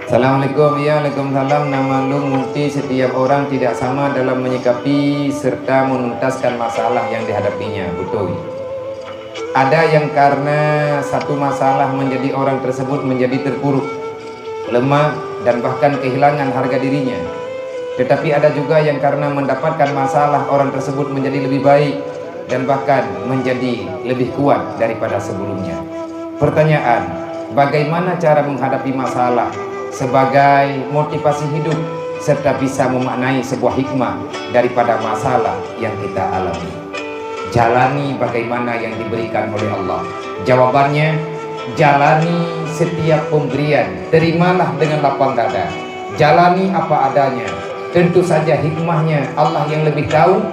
Assalamualaikum. Ya, Waalaikumsalam. Nama Lung Multi. Setiap orang tidak sama dalam menyikapi serta menuntaskan masalah yang dihadapinya. Betul. Ada yang karena satu masalah menjadi orang tersebut menjadi terpuruk, lemah, dan bahkan kehilangan harga dirinya. Tetapi ada juga yang karena mendapatkan masalah orang tersebut menjadi lebih baik dan bahkan menjadi lebih kuat daripada sebelumnya. Pertanyaan, bagaimana cara menghadapi masalah sebagai motivasi hidup serta bisa memaknai sebuah hikmah daripada masalah yang kita alami? Jalani bagaimana yang diberikan oleh Allah. Jawabannya, jalani setiap pemberian, terimalah dengan lapang dada. Jalani apa adanya. Tentu saja hikmahnya Allah yang lebih tahu.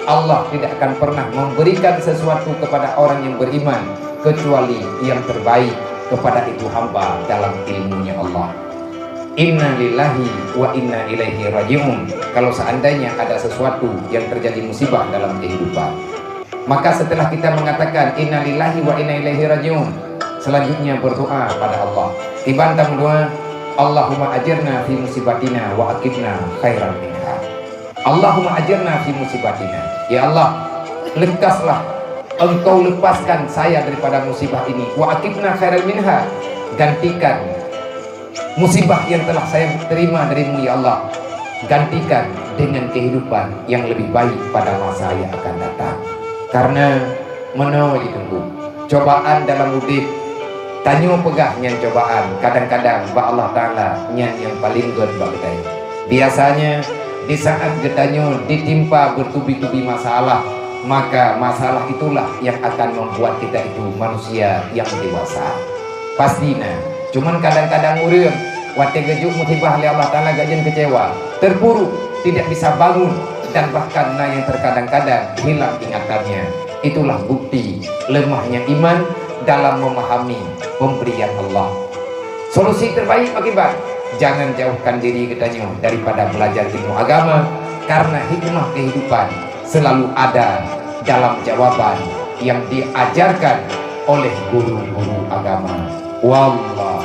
Allah tidak akan pernah memberikan sesuatu kepada orang yang beriman kecuali yang terbaik kepada itu hamba dalam ilmunya Allah. Inna lillahi wa inna ilaihi raji'un. Kalau seandainya ada sesuatu yang terjadi musibah dalam kehidupan, maka setelah kita mengatakan inna lillahi wa inna ilaihi raji'un, selanjutnya berdoa pada Allah. Dibantang doa, Allahumma ajirna fi musibatina wa aqibna khairan minha. Allahumma ajirna fi musibatina. Ya Allah, lekaslah, Engkau lepaskan saya daripada musibah ini. Wa aqibna khairan minha. Gantikan musibah yang telah saya terima darimu ya Allah, gantikan dengan kehidupan yang lebih baik pada masa yang akan datang. Karena menawa ditunggu cobaan dalam hidup, tanyo pegah nyan cobaan. Kadang-kadang ba Allah Ta'ala nyan yang paling god ba kita. Biasanya di saat getanyo ditimpa bertubi-tubi masalah, maka masalah itulah yang akan membuat kita itu manusia yang dewasa. Pastinya cuman kadang-kadang urang wate gejuk musibah oleh Allah Ta'ala gajen kecewa, terpuruk, tidak bisa bangun, dan bahkan yang terkadang-kadang hilang ingatannya. Itulah bukti lemahnya iman dalam memahami pemberian Allah. Solusi terbaik akibat jangan jauhkan diri katanya daripada belajar ilmu agama, karena hikmah kehidupan selalu ada dalam jawaban yang diajarkan oleh guru-guru agama. Wallah